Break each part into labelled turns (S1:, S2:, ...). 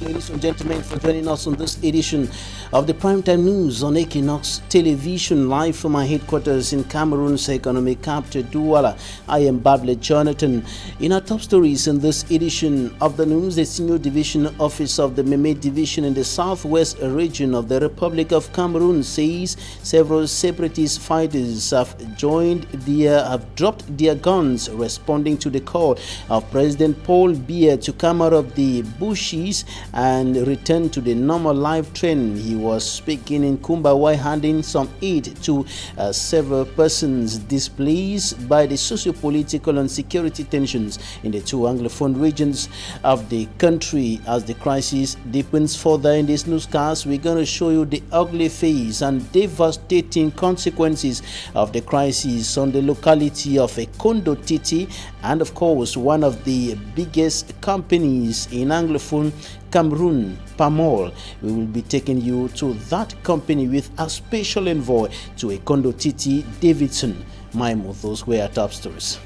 S1: ladies and gentlemen, for joining us on this edition of the Primetime News on Equinox Television, live from our headquarters in Cameroon's economic capital, Douala. I am Bablet Jonathan. In our top stories in this edition of the news, the Senior Division Office of the Meme Division in the southwest region of the Republic of Cameroon says several separatist fighters have dropped their guns, responding to the call of President Paul Biya to come out of the bushes and return to the normal life trend. He was speaking in Kumba while handing some aid to several persons displaced by the socio-political and security tensions in the two Anglophone regions of the country. As the crisis deepens further in this newscast, we're going to show you the ugly face and devastating consequences of the crisis on the locality of Ekondo Titi, and of course one of the biggest companies in Anglophone Cameroon, Pamol. We will be taking you to that company with a special envoy to Ekondo Titi, Davidson Maimo. Those were our top stories.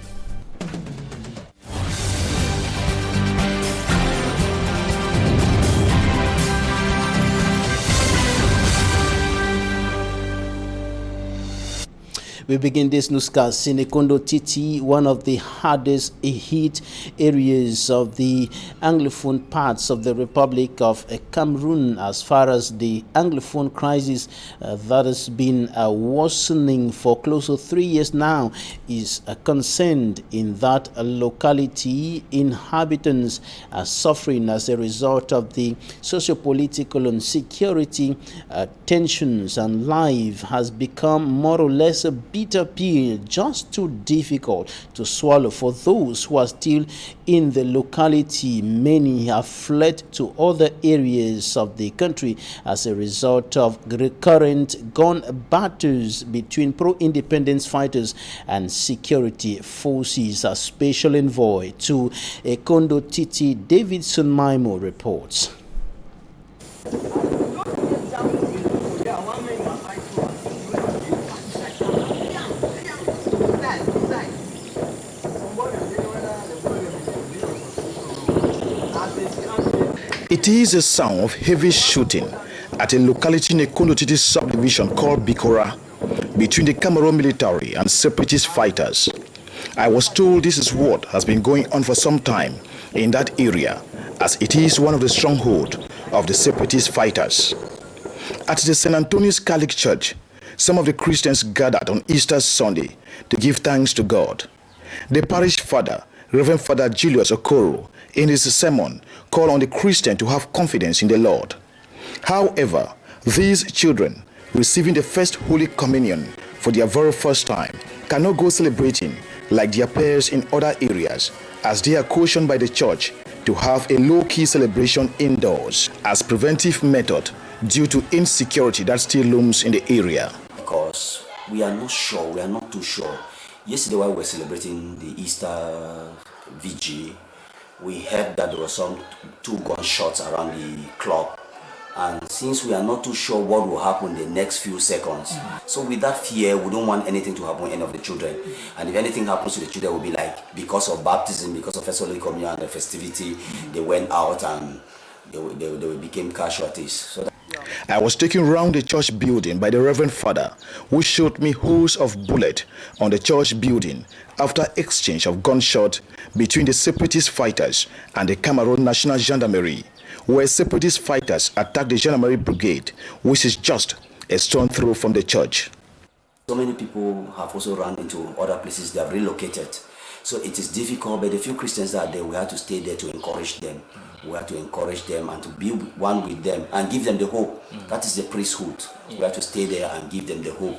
S1: We begin this newscast in Ekondo Titi, one of the hardest hit areas of the Anglophone parts of the Republic of Cameroon, as far as the Anglophone crisis that has been worsening for close to 3 years now is concerned. In that locality, inhabitants are suffering as a result of the socio-political and security tensions, and life has become more or less a bitter pill, just too difficult to swallow for those who are still in the locality. Many have fled to other areas of the country as a result of recurrent gun battles between pro-independence fighters and security forces. A special envoy to Ekondo Titi, Davidson Maimo, reports.
S2: It is a sound of heavy shooting at a locality in Ekondo Titi subdivision called Bikora between the Cameroon military and separatist fighters. I was told this is what has been going on for some time in that area, as it is one of the strongholds of the separatist fighters. At the St. Antonius Catholic Church, some of the Christians gathered on Easter Sunday to give thanks to God. The parish father, Reverend Father Julius Okoro, in his sermon, called on the Christian to have confidence in the Lord. However, these children, receiving the first Holy Communion for their very first time, cannot go celebrating like their peers in other areas, as they are cautioned by the church to have a low-key celebration indoors as preventive method due to insecurity that still looms in the area.
S3: Because we are not too sure. Yesterday while we were celebrating the Easter vigil, we heard that there were two gunshots around the club, and since we are not too sure what will happen in the next few seconds, so with that fear, we don't want anything to happen to any of the children. And if anything happens to the children, it will be like because of baptism, because of First Holy Communion and the festivity, they went out and they became casualties. So
S2: I was taken round the church building by the Reverend Father, who showed me holes of bullets on the church building after exchange of gunshot between the separatist fighters and the Cameroon National Gendarmerie, where separatist fighters attacked the Gendarmerie Brigade, which is just a stone throw from the church.
S3: So many people have also run into other places, they have relocated. So it is difficult, but the few Christians that are there, we have to stay there to encourage them. We have to encourage them and to be one with them and give them the hope. That is the priesthood. We have to stay there and give them the hope.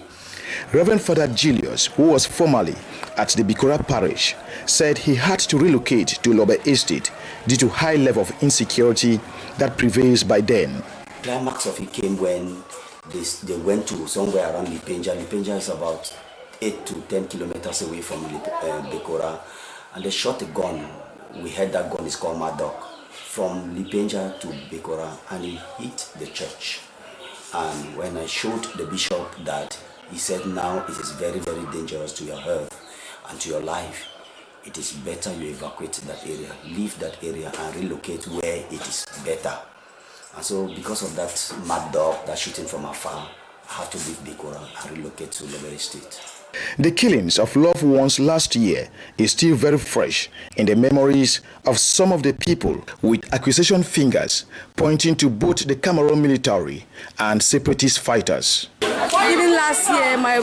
S2: Reverend Father Julius, who was formerly at the Bikora parish, said he had to relocate to Lobe Estate due to high level of insecurity that prevails by then.
S3: Climax of it came when they went to somewhere around Lipenja. Lipenja is about 8 to 10 kilometers away from Bikora, and they shot a gun. We heard that gun is called Madok, from Lipenja to Bikora, and it hit the church. And when I showed the bishop that, he said, now it is very, very dangerous to your health and to your life. It is better you evacuate that area, leave that area and relocate where it is better. And so because of that mad dog, that shooting from afar, I have to leave Bikora and relocate to Loberi State.
S2: The killings of loved ones last year is still very fresh in the memories of some of the people, with accusation fingers pointing to both the Cameroon military and separatist fighters.
S4: Even last year, my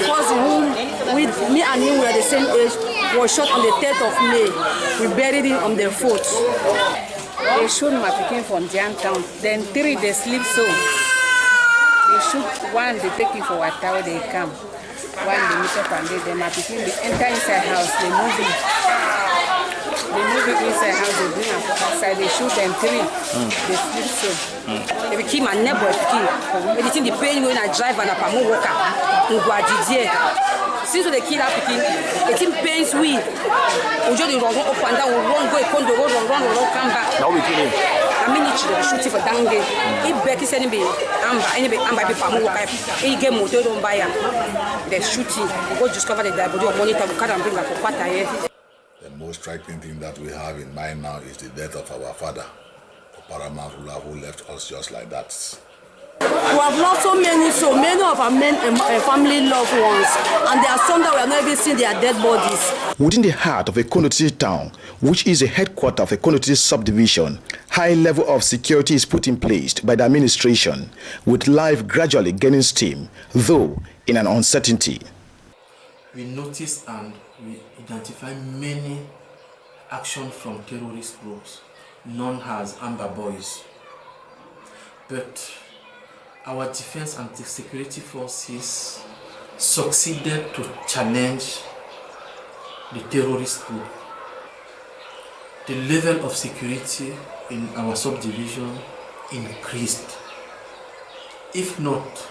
S4: cousin, who with me and him were the same age, was shot on the 3rd of May. We buried him on the 4th. They shot my pikin from downtown. Then 3 they sleep so. They shoot 1, they take him for Watawa, they come. 1 they meet up and they my pikin, they enter inside house, they move him. They move it inside house, they bring him outside, they shoot them 3. They sleep so. They became my neighbor pikin. Everything the pain when I drive and I walk up. Since they kill that pikin, it pains we. We just run up and down, we run, go, come back. Now we kill him. I mean, it's shooting for Dange. If Becky said, I'm people walk up. He get motor don't buy him. They're shooting. We go discover the dead body of monitor, we can't bring back for quarter here.
S5: The most striking thing that we have in mind now is the death of our father, the paramount ruler who left us just like that.
S4: We have lost so many of our family loved ones, and there are some that we have not even seen their dead bodies.
S2: Within the heart of EQUINOXE town, which is the headquarters of EQUINOXE subdivision, high level of security is put in place by the administration, with life gradually gaining steam, though in an uncertainty.
S6: We notice and we identify many actions from terrorist groups known as Amber Boys. But our defense and the security forces succeeded to challenge the terrorist group. The level of security in our subdivision increased. If not,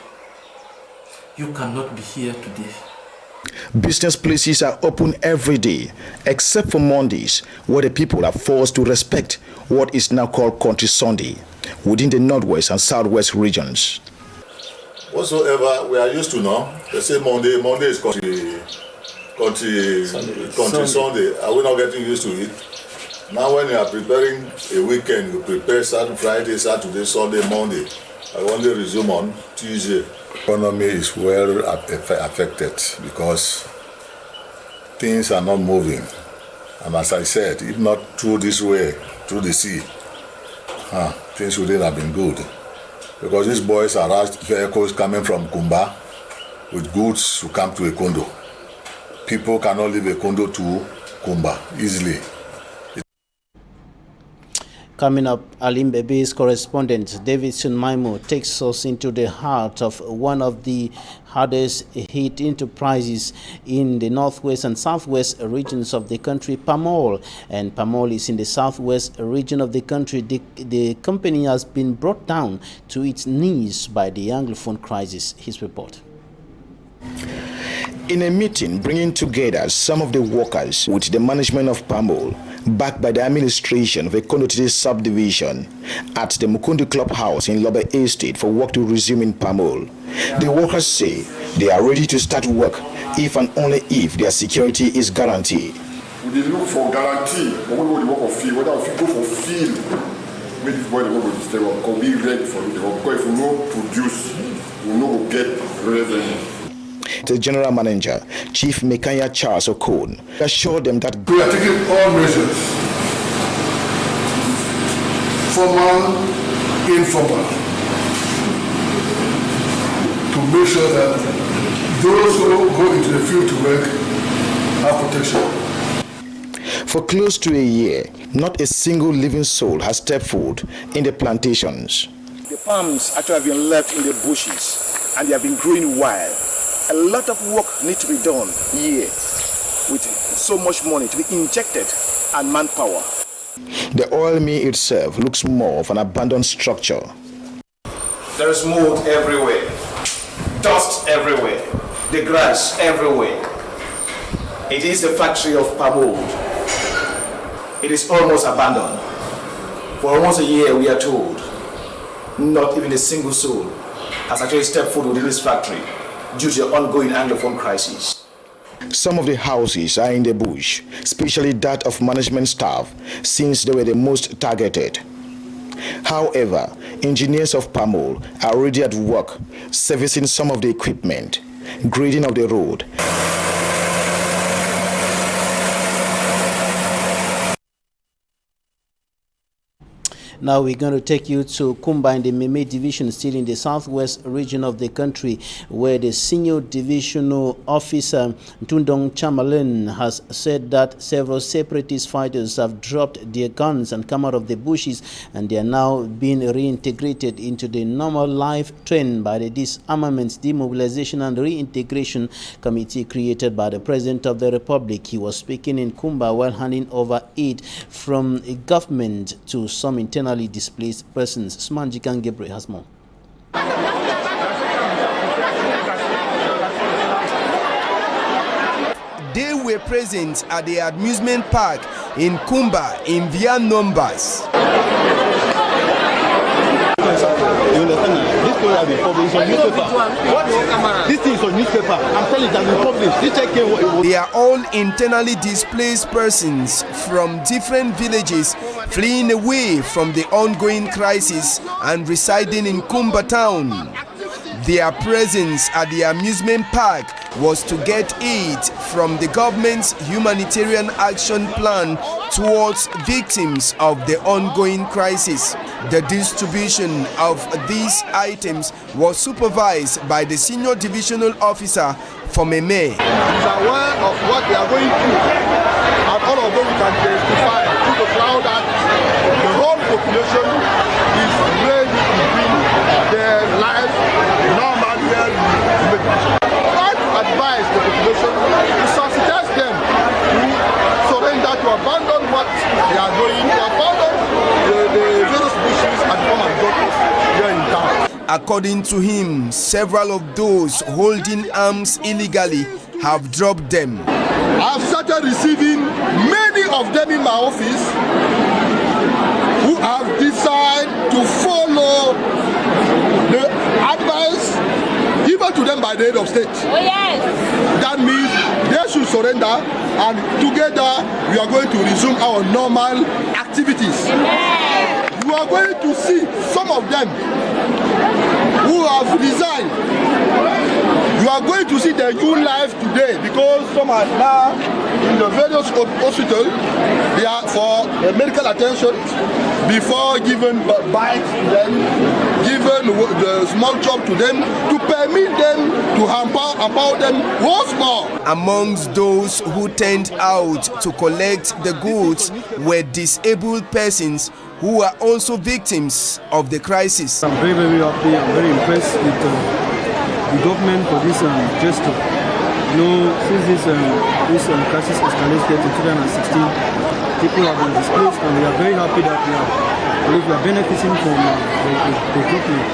S6: you cannot be here today.
S2: Business places are open every day, except for Mondays, where the people are forced to respect what is now called Country Sunday within the Northwest and Southwest regions.
S5: Whatsoever we are used to now, they say Monday is country Sunday. Are we not getting used to it? Now when you are preparing a weekend, you prepare Friday, Saturday, Sunday, Monday. I only resume on Tuesday. Economy is well affected because things are not moving. And as I said, if not through this way, through the sea, things wouldn't have been good. Because these boys harassed vehicles coming from Kumba with goods to come to Ekondo. People cannot leave Ekondo to Kumba easily.
S1: Coming up, Alimbebe's correspondent Davidson Maimo takes us into the heart of one of the hardest hit enterprises in the northwest and southwest regions of the country, Pamol. And Pamol is in the southwest region of the country. The company has been brought down to its knees by the Anglophone crisis. His report.
S2: In a meeting bringing together some of the workers with the management of Pamol, backed by the administration of EQUINOXE subdivision, at the Mukundi Clubhouse in Lobe Estate for work to resume in Pamol, the workers say they are ready to start work if and only if their security is guaranteed.
S7: We did look for guarantee, but we go to work of field, whether if you go for field, make this boy the work with the work, because be ready for the work, because if we no produce, we no get revenue.
S2: The general manager, Chief Mekanya Charles Okon, assured them that
S7: we are taking all measures, formal, informal, to make sure that those who go into the field to work have protection.
S2: For close to a year, not a single living soul has stepped foot in the plantations.
S8: The palms actually have been left in the bushes and they have been growing wild. A lot of work needs to be done here with so much money to be injected and manpower.
S2: The oil mill itself looks more of an abandoned structure.
S8: There is mold everywhere, dust everywhere, the grass everywhere. It is the factory of Pamol. It is almost abandoned. For almost a year, we are told, not even a single soul has actually stepped foot within this factory due to the ongoing Anglophone crisis.
S2: Some of the houses are in the bush, especially that of management staff, since they were the most targeted. However, engineers of PAMOL are already at work servicing some of the equipment, grading of the road.
S1: Now we're going to take you to Kumba in the Meme Division, still in the southwest region of the country, where the senior divisional officer Ntundong Chamalen has said that several separatist fighters have dropped their guns and come out of the bushes, and they are now being reintegrated into the normal life trained by the Disarmament, Demobilization and Reintegration Committee created by the President of the Republic. He was speaking in Kumba while handing over aid from a government to some internal displaced persons. Smanjikan Gebre has more.
S9: They were present at the amusement park in Kumba in their numbers.
S10: You understand? This story has been published on newspaper. What? This thing is on newspaper. I'm telling you, it has been published. This check what it was.
S9: They are all internally displaced persons from different villages fleeing away from the ongoing crisis and residing in Kumba town. Their presence at the amusement park was to get aid from the government's humanitarian action plan towards victims of the ongoing crisis. The distribution of these items was supervised by the senior divisional officer for Meme.
S7: He's aware of what they are going through, and all of them can testify to the crowd that the whole population is ready to bring their lives normal here in the village. I advise the population to sensitize them to surrender, to abandon what they are doing, to abandon the various bushes and come and join us here in town.
S9: According to him, several of those holding arms illegally have dropped them.
S7: I've started receiving many of them in my office who have decided to follow the advice given to them by the head of state.
S11: Oh yes.
S7: That means they should surrender, and together we are going to resume our normal activities.
S11: Amen.
S7: You are going to see some of them who have resigned. You are going to see their new life today, because some are now in the various hospitals. They are for medical attention before given bite to them, given the small job to them to permit them to empower them once more.
S9: Amongst those who turned out to collect the goods were disabled persons who are also victims of the crisis.
S12: I'm very, very happy. I'm very impressed with the government for this gesture. You know, since this crisis escalated in 2016, people have been displaced, and we are very happy that we are benefiting from the government,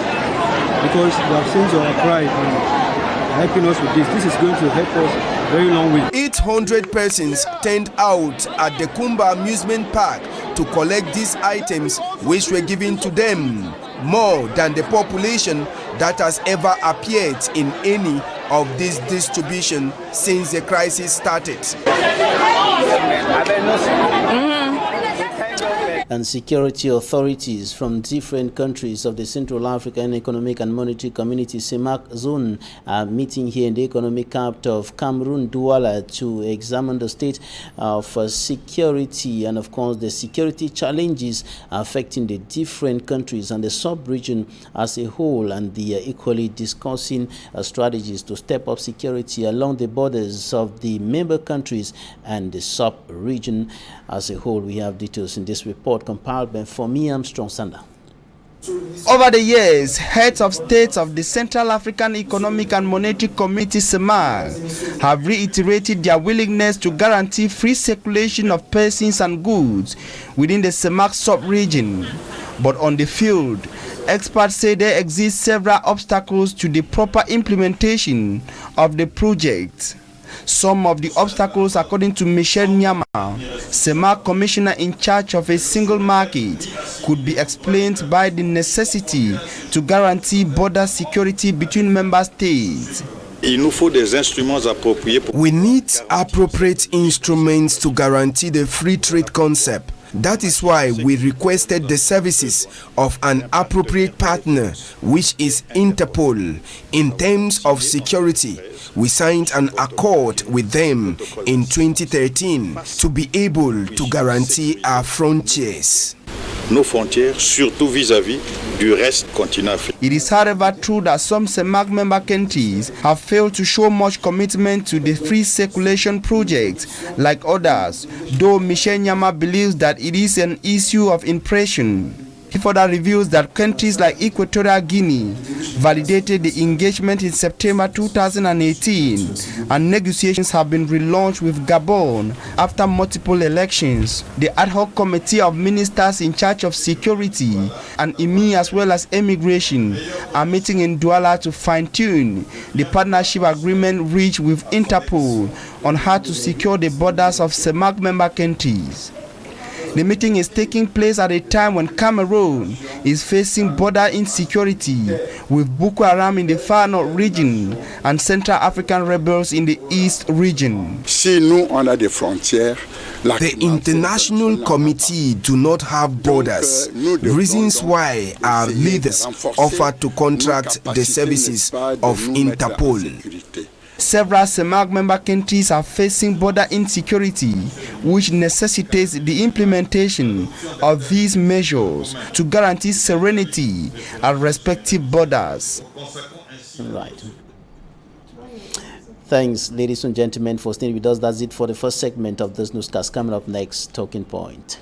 S12: because they have seen our pride and helping us with this. This is going to help us a very long way.
S9: 800 persons turned out at the Kumba amusement park to collect these items, which were given to them, more than the population that has ever appeared in any of this distribution since the crisis started.
S1: And security authorities from different countries of the Central African Economic and Monetary Community (CEMAC) zone are meeting here in the economic capital of Cameroon, Douala, to examine the state of security and, of course, the security challenges affecting the different countries and the sub-region as a whole, and they are equally discussing strategies to step up security along the borders of the member countries and the sub-region as a whole. We have details in this report compiled by Fomi Armstrong Sander.
S13: Over the years, heads of states of the Central African Economic and Monetary Community (CEMAC) have reiterated their willingness to guarantee free circulation of persons and goods within the CEMAC sub-region. But on the field, experts say there exist several obstacles to the proper implementation of the project. Some of the obstacles, according to Michel Nyama, CEMAC commissioner in charge of a single market, could be explained by the necessity to guarantee border security between member states.
S14: Il nous faut des instruments appropriés.
S9: We need appropriate instruments to guarantee the free trade concept. That is why we requested the services of an appropriate partner, which is Interpol. In terms of security, we signed an accord with them in 2013 to be able to guarantee our frontiers.
S14: Nos frontières, surtout vis-à-vis du reste continent africain.
S13: It is however true that some CEMAC member countries have failed to show much commitment to the free circulation project like others, though Michel Nyama believes that it is an issue of impression. He further reveals that countries like Equatorial Guinea validated the engagement in September 2018, and negotiations have been relaunched with Gabon after multiple elections. The ad hoc committee of ministers in charge of security and IMI as well as immigration are meeting in Douala to fine-tune the partnership agreement reached with Interpol on how to secure the borders of CEMAC member countries. The meeting is taking place at a time when Cameroon is facing border insecurity with Boko Haram in the far north region and Central African rebels in the east region.
S9: The International Committee do not have borders, reasons why our leaders offered to contract the services of Interpol.
S13: Several CEMAC member countries are facing border insecurity, which necessitates the implementation of these measures to guarantee serenity at respective borders.
S1: Right. Thanks, ladies and gentlemen, for staying with us. That's it for the first segment of this newscast. Coming up next, Talking Point.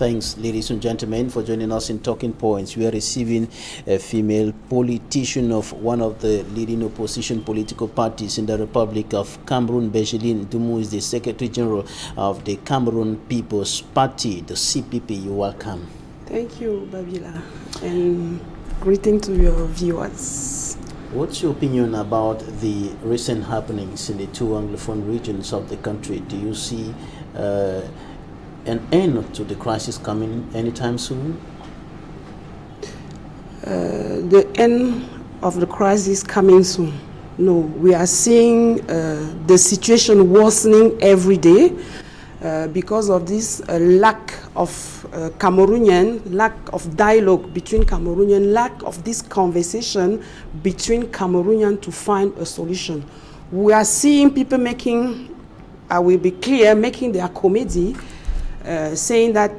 S1: Thanks, ladies and gentlemen, for joining us in Talking Points. We are receiving a female politician of one of the leading opposition political parties in the Republic of Cameroon. Bergeline NDOMOU is the Secretary General of the Cameroon People's Party, the CPP. You're welcome.
S4: Thank you, Babila, and greeting to your viewers.
S1: What's your opinion about the recent happenings in the two Anglophone regions of the country? Do you see an end to the crisis coming anytime soon?
S4: The end of the crisis coming soon? No, we are seeing the situation worsening every day because of this lack of Cameroonian, lack of dialogue between Cameroonian, lack of this conversation between Cameroonian to find a solution. We are seeing people making, I will be clear, making their comedy, saying that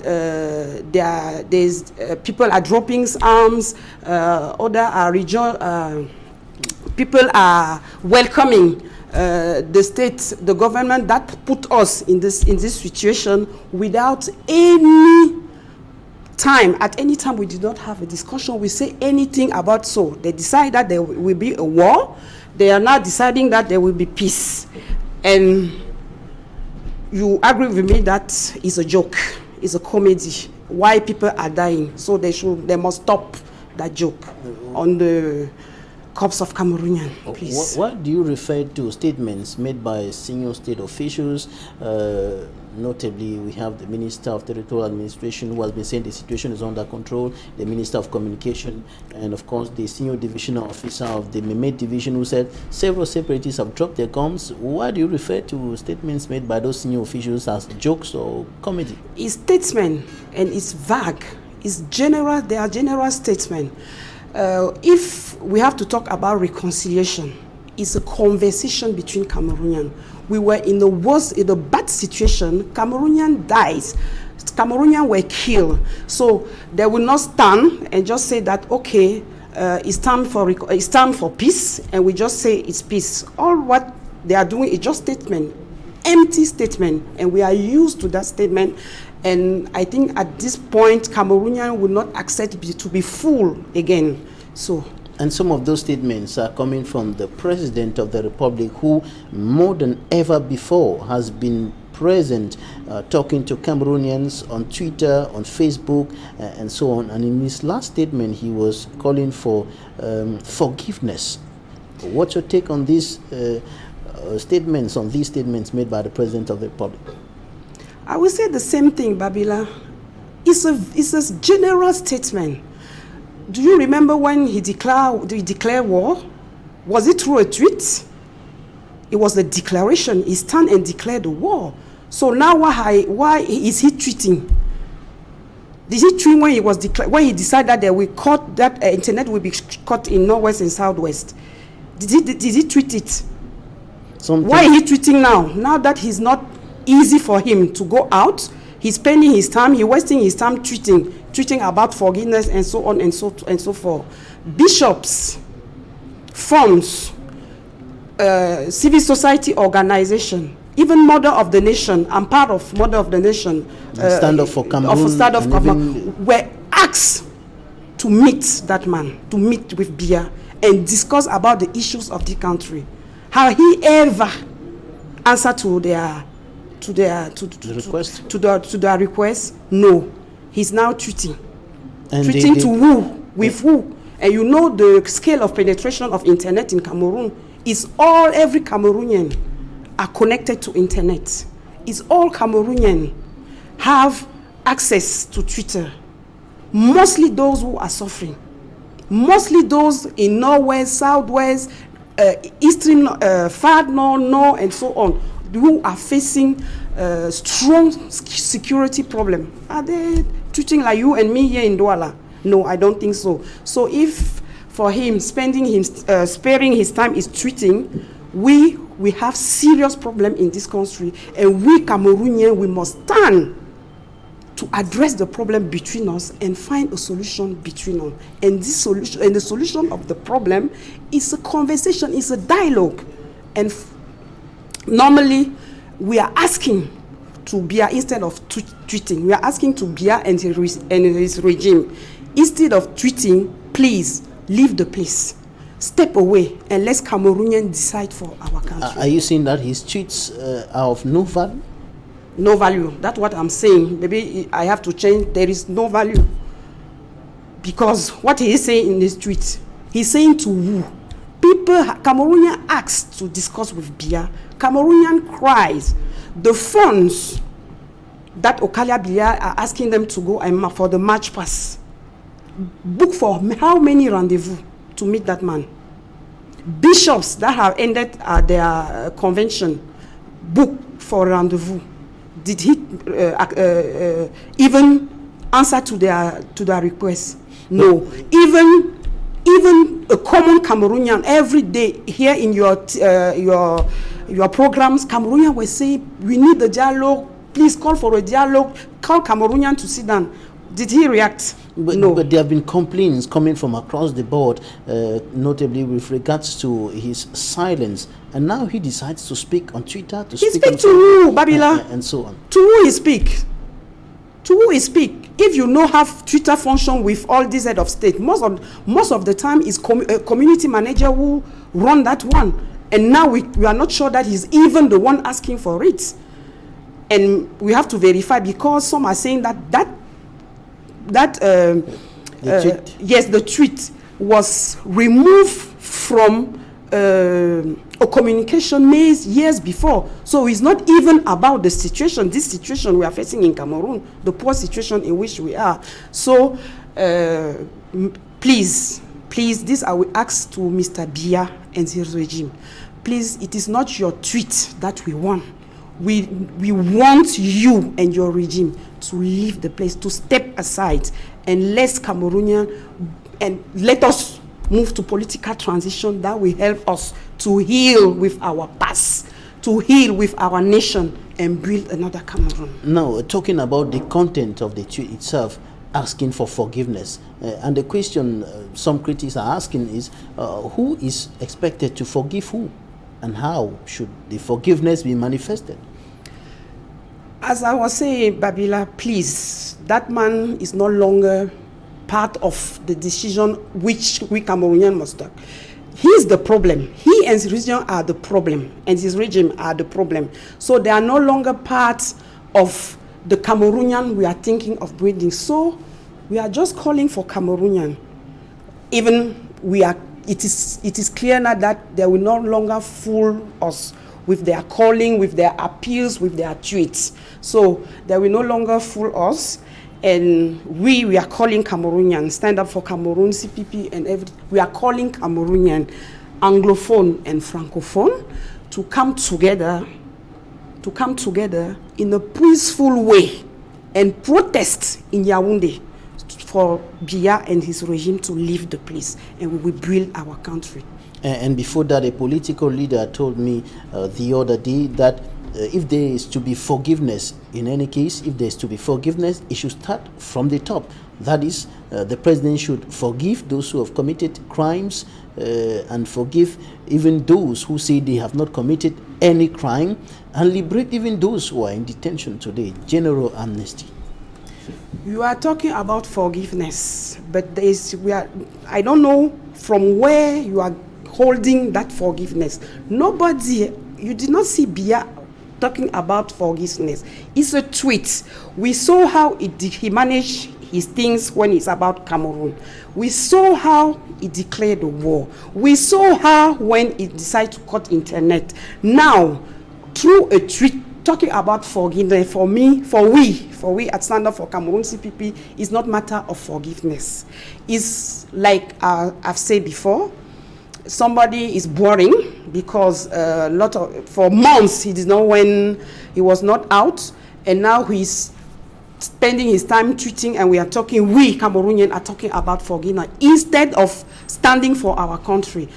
S4: people are dropping arms, people are welcoming the state, the government that put us in this situation without any time. At any time, we did not have a discussion. We say anything about so. They decide that there will be a war. They are now deciding that there will be peace. And you agree with me that is a joke, it's a comedy. Why people are dying? So they must stop that joke on the corpse of Cameroonian, please.
S1: What do you refer to statements made by senior state officials? Notably, we have the Minister of Territorial Administration who has been saying the situation is under control, the Minister of Communication, and of course the senior divisional officer of the Mehmet Division who said several separatists have dropped their guns. Why do you refer to statements made by those senior officials as jokes or comedy?
S4: It's statement and it's vague. It's general. They are general statements. If we have to talk about reconciliation, it's a conversation between Cameroonians. We were in a bad situation. Cameroonian dies. Cameroonians were killed. So they will not stand and just say that, okay, it's time for peace, and we just say it's peace. All what they are doing is just statement, empty statement, and we are used to that statement. And I think at this point, Cameroonians will not accept to be fooled again. So.
S1: And some of those statements are coming from the President of the Republic, who more than ever before has been present talking to Cameroonians on Twitter, on Facebook, and so on. And in his last statement, he was calling for forgiveness. What's your take on these statements made by the President of the Republic?
S4: I will say the same thing, Babila. It's a general statement.
S11: Do you remember when he declared war? Was it through a tweet? It was the declaration. He stand and declared the war. So now why is he tweeting? Did he tweet when he was when he decided that we cut that internet will be cut in northwest and southwest? Did he tweet it? Why is he tweeting now? Now that he's not easy for him to go out, he's spending his time, he's wasting his time tweeting about forgiveness and so on and so forth. Bishops, funds, civil society organization, even Mother of the Nation, I'm part of Mother of the Nation,
S1: Stand Up for Cameroon,
S11: were asked to meet that man, to meet with Biya and discuss about the issues of the country. How he ever answered to their request? No. He's now tweeting.
S1: And
S11: tweeting to who? With who? And you know the scale of penetration of internet in Cameroon is every Cameroonian are connected to internet. It's all Cameroonian have access to Twitter. Mostly those who are suffering. Mostly those in northwest, southwest, eastern, far north, and so on, who are facing strong security problem. Are they tweeting like you and me here in Douala? No, I don't think so. So if for him sparing his time is tweeting, we have serious problem in this country, and we Cameroonians, we must stand to address the problem between us and find a solution between us. And this solution, and the solution of the problem is a conversation, is a dialogue. And normally we are asking to Biya instead of tweeting. We are asking to Biya and his regime, instead of tweeting, please leave the place, step away, and let Cameroonians decide for our country.
S1: Are you saying that his tweets are of no value?
S11: No value. That's what I'm saying. Maybe I have to change. There is no value. Because what he is saying in his tweet, he's saying to who? People, Cameroonian asked to discuss with Biya. Cameroonian cries. The funds that Okalia Biya are asking them to go and for the march pass. Book for how many rendezvous to meet that man? Bishops that have ended their convention, book for rendezvous. Did he even answer to their request? No. Even a common Cameroonian every day here in your programs, Cameroonian were saying we need a dialogue. Please call for a dialogue. Call Cameroonian to sit down. Did he react? No.
S1: But there have been complaints coming from across the board, notably with regards to his silence. And now he decides to speak on Twitter.
S11: He speak to who, Babila?
S1: And so on.
S11: To who he speak? To who he speak? If you know how Twitter function with all these head of state, most of the time is a community manager who run that one. And now we are not sure that he's even the one asking for it. And we have to verify, because some are saying the tweet was removed from a communication made years before. So it's not even about the situation, this situation we are facing in Cameroon, the poor situation in which we are. So please, this I will ask to Mr. Biya and his regime. Please, it is not your tweet that we want. We want you and your regime to leave the place, to step aside, and let Cameroonian, and let us move to political transition that will help us to heal with our past, to heal with our nation, and build another Cameroon.
S1: Now, talking about the content of the tweet itself, asking for forgiveness, and the question some critics are asking is, who is expected to forgive who, and how should the forgiveness be manifested?
S11: As I was saying, Babila, please, that man is no longer part of the decision which we Cameroonians must take. He is the problem. He and his region are the problem, and his regime are the problem. So they are no longer part of the Cameroonian we are thinking of building. So we are just calling for Cameroonian. Even it is clear now that they will no longer fool us with their calling, with their appeals, with their tweets. So they will no longer fool us. And we are calling Cameroonian, Stand Up for Cameroon, CPP, and everything. We are calling Cameroonian, Anglophone and Francophone, to come together in a peaceful way and protest in Yaoundé for Biya and his regime to leave the place, and we will build our country.
S1: And before that, a political leader told me the other day that if there is to be forgiveness, in any case, if there is to be forgiveness, it should start from the top. That is, the president should forgive those who have committed crimes and forgive even those who say they have not committed any crime, and liberate even those who are in detention today. General amnesty.
S11: You are talking about forgiveness, but I don't know from where you are holding that forgiveness. Nobody, you did not see Biya talking about forgiveness. It's a tweet. We saw how he managed his things when it's about Cameroon. We saw how he declared the war. We saw how when he decided to cut internet. Now, through a tweet talking about forgiveness, for we at Stand Up for Cameroon CPP, it's not matter of forgiveness. It's like I've said before, somebody is boring because for months he did not when he was not out, and now he's spending his time tweeting, and we Cameroonians are talking about forgiveness instead of standing for our country.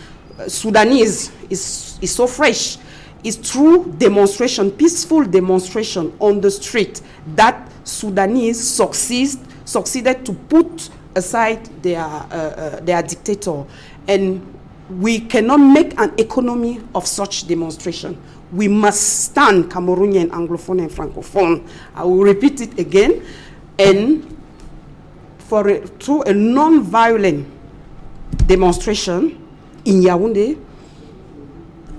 S11: Sudanese is so fresh. It's through demonstration, peaceful demonstration on the street, that Sudanese succeeded to put aside their dictator. And we cannot make an economy of such demonstration. We must stand Cameroonian, Anglophone, and Francophone. I will repeat it again. And through a non-violent demonstration in Yaoundé,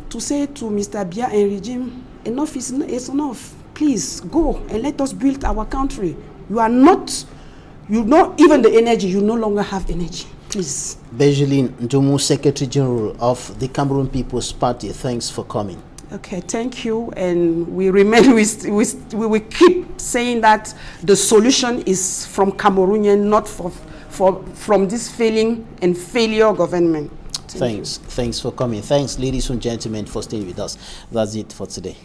S11: to say to Mr. Biya and regime, enough is enough. Please go and let us build our country. Even the energy, you no longer have energy. Please.
S1: Bergeline, NDOMOU, Secretary General of the Cameroon People's Party, thanks for coming.
S11: Okay, thank you. And we will keep saying that the solution is from Cameroonian, not from this failing and failure government.
S1: Thanks for coming. Thanks, ladies and gentlemen, for staying with us. That's it for today.